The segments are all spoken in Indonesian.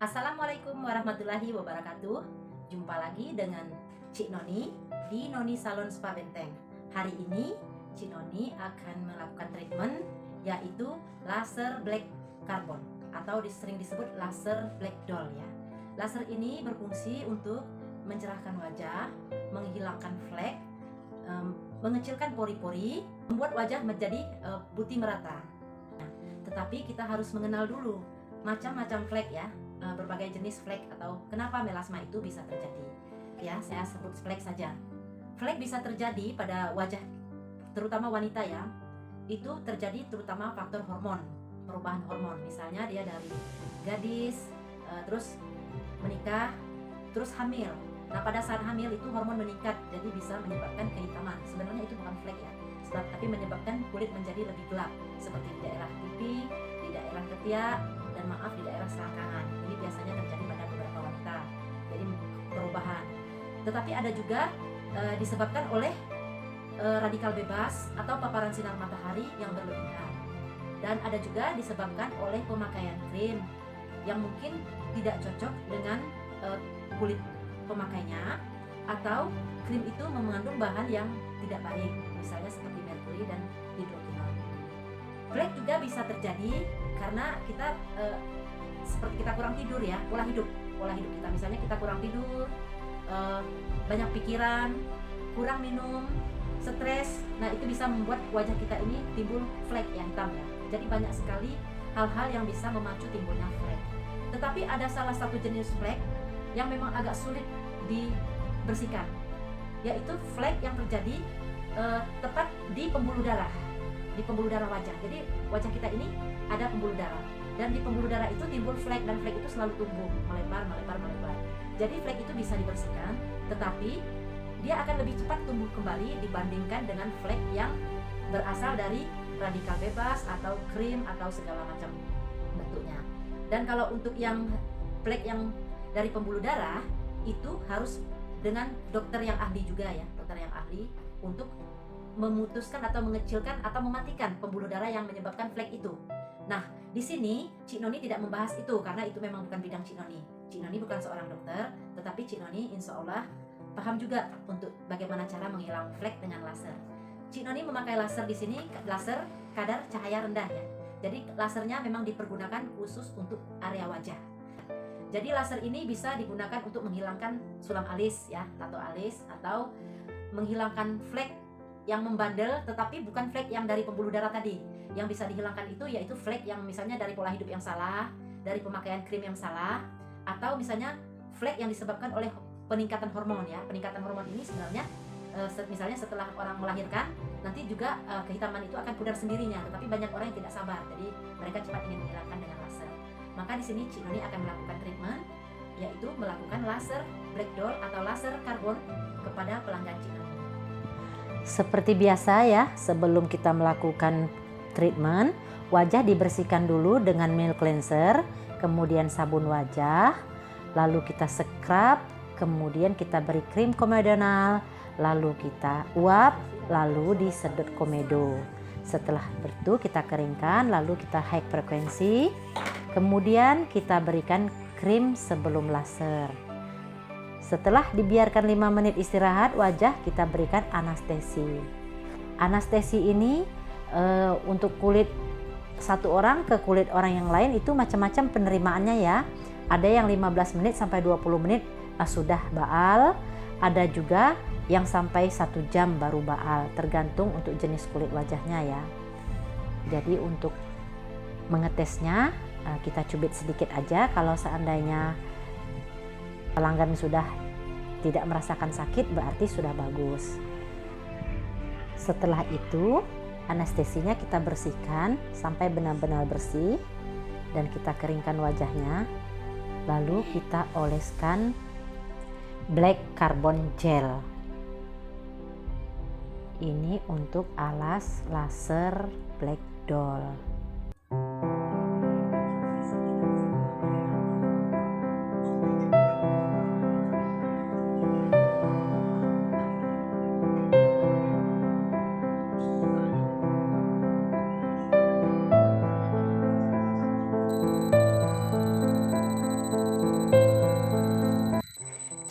Assalamualaikum warahmatullahi wabarakatuh. Jumpa lagi dengan Cik Noni di Noni Salon Spa Benteng. Hari ini Cik Noni akan melakukan treatment yaitu laser black carbon atau sering disebut laser black doll ya. Laser ini berfungsi untuk mencerahkan wajah, menghilangkan flek, mengecilkan pori-pori, membuat wajah menjadi putih merata. Nah, tetapi kita harus mengenal dulu macam-macam flek ya, berbagai jenis flek atau kenapa melasma itu bisa terjadi. Ya, saya sebut flek saja. Flek bisa terjadi pada wajah, terutama wanita ya. Itu terjadi terutama faktor hormon, perubahan hormon. Misalnya dia dari gadis, terus menikah, terus hamil. Nah, pada saat hamil itu hormon meningkat, jadi bisa menyebabkan kehitaman. Sebenarnya itu bukan flek ya, tapi menyebabkan kulit menjadi lebih gelap, seperti di daerah pipi, di daerah ketiak, dan maaf di daerah selangkangan. Ini biasanya terjadi pada beberapa wanita. Jadi perubahan. Tetapi ada juga disebabkan oleh radikal bebas atau paparan sinar matahari yang berlebihan. Dan ada juga disebabkan oleh pemakaian krim yang mungkin tidak cocok dengan kulit pemakainya, atau krim itu mengandung bahan yang tidak baik, misalnya seperti merkuri dan hidrokinol. Flek juga bisa terjadi karena kita seperti kita kurang tidur ya, pola hidup kita, misalnya kita kurang tidur, banyak pikiran, kurang minum, stres. Nah, itu bisa membuat wajah kita ini timbul flek yang hitam ya. Jadi banyak sekali hal-hal yang bisa memacu timbulnya flek. Tetapi ada salah satu jenis flek yang memang agak sulit dibersihkan, yaitu flek yang terjadi tepat di pembuluh darah wajah. Jadi wajah kita ini ada pembuluh darah, dan di pembuluh darah itu timbul flek, dan flek itu selalu tumbuh melebar. Jadi flek itu bisa dibersihkan, tetapi dia akan lebih cepat tumbuh kembali dibandingkan dengan flek yang berasal dari radikal bebas atau krim atau segala macam bentuknya. Dan kalau untuk yang flek yang dari pembuluh darah itu harus dengan dokter yang ahli juga ya, dokter yang ahli untuk memutuskan atau mengecilkan atau mematikan pembuluh darah yang menyebabkan flek itu. Nah, di sini Cik Noni tidak membahas itu karena itu memang bukan bidang Cik Noni. Cik Noni bukan seorang dokter, tetapi Cik Noni insya Allah paham juga untuk bagaimana cara menghilang flek dengan laser. Cik Noni memakai laser di sini, laser kadar cahaya rendah ya. Jadi lasernya memang dipergunakan khusus untuk area wajah. Jadi laser ini bisa digunakan untuk menghilangkan sulam alis ya, tato alis, atau menghilangkan flek yang membandel tetapi bukan flek yang dari pembuluh darah tadi. Yang bisa dihilangkan itu yaitu flek yang misalnya dari pola hidup yang salah, dari pemakaian krim yang salah, atau misalnya flek yang disebabkan oleh peningkatan hormon ya. Peningkatan hormon ini sebenarnya misalnya setelah orang melahirkan, nanti juga kehitaman itu akan pudar sendirinya, tetapi banyak orang yang tidak sabar, jadi mereka cepat ingin menghilangkan dengan laser. Maka di sini Cik Noni akan melakukan treatment, yaitu melakukan laser black doll atau laser karbon kepada pelanggan Cik Noni. Seperti biasa ya, sebelum kita melakukan treatment, wajah dibersihkan dulu dengan milk cleanser, kemudian sabun wajah, lalu kita scrub, kemudian kita beri krim komedonal, lalu kita uap, lalu disedot komedo. Setelah itu kita keringkan, lalu kita high frekuensi, kemudian kita berikan krim sebelum laser. Setelah dibiarkan 5 menit istirahat wajah, kita berikan anestesi. Anestesi ini untuk kulit satu orang ke kulit orang yang lain itu macam-macam penerimaannya ya. Ada yang 15 menit sampai 20 menit sudah baal, ada juga yang sampai 1 jam baru baal, tergantung untuk jenis kulit wajahnya ya. Jadi untuk mengetesnya kita cubit sedikit aja. Kalau seandainya pelanggan sudah tidak merasakan sakit, berarti sudah bagus. Setelah itu anestesinya kita bersihkan sampai benar-benar bersih, dan kita keringkan wajahnya, lalu kita oleskan black carbon gel. Ini untuk alas laser black doll.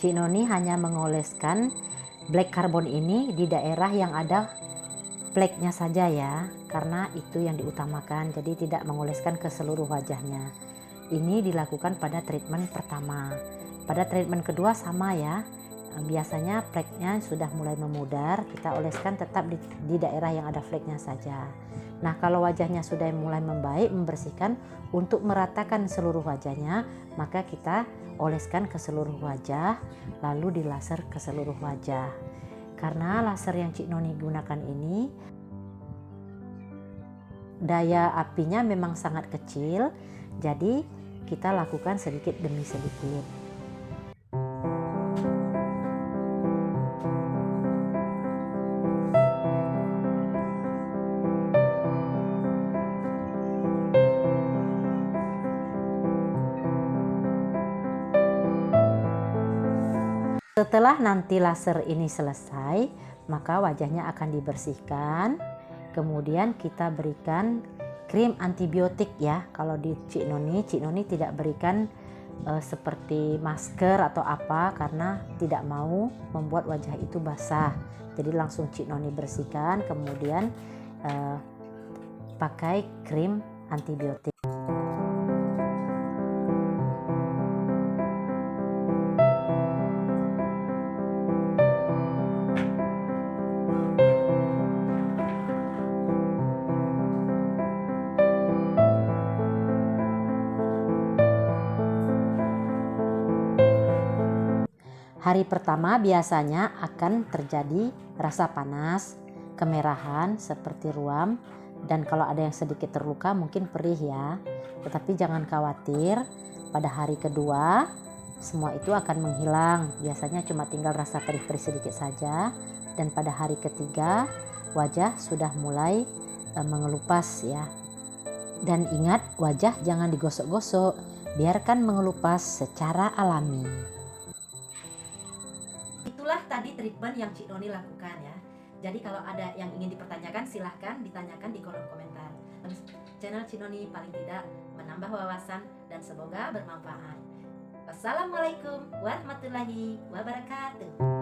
Cik Noni hanya mengoleskan black carbon ini di daerah yang ada fleknya saja ya, karena itu yang diutamakan, jadi tidak mengoleskan ke seluruh wajahnya. Ini dilakukan pada treatment pertama. Pada treatment kedua sama ya, biasanya fleknya sudah mulai memudar, kita oleskan tetap di daerah yang ada fleknya saja. Nah, kalau wajahnya sudah mulai membaik, membersihkan, untuk meratakan seluruh wajahnya, maka kita oleskan ke seluruh wajah, lalu dilaser ke seluruh wajah. Karena laser yang Cik Noni gunakan ini daya apinya memang sangat kecil, jadi kita lakukan sedikit demi sedikit. Setelah nanti laser ini selesai, maka wajahnya akan dibersihkan. Kemudian kita berikan krim antibiotik ya. Kalau di Cik Noni tidak berikan seperti masker atau apa, karena tidak mau membuat wajah itu basah. Jadi langsung Cik Noni bersihkan, kemudian pakai krim antibiotik. Hari pertama biasanya akan terjadi rasa panas, kemerahan seperti ruam, dan kalau ada yang sedikit terluka mungkin perih ya. Tetapi jangan khawatir, pada hari kedua semua itu akan menghilang. Biasanya cuma tinggal rasa perih-perih sedikit saja. Dan pada hari ketiga wajah sudah mulai mengelupas ya. Dan ingat, wajah jangan digosok-gosok, biarkan mengelupas secara alami. Itulah tadi treatment yang Cik Noni lakukan ya. Jadi kalau ada yang ingin dipertanyakan, silahkan ditanyakan di kolom komentar. Channel Cik Noni paling tidak menambah wawasan dan semoga bermanfaat. Wassalamualaikum warahmatullahi wabarakatuh.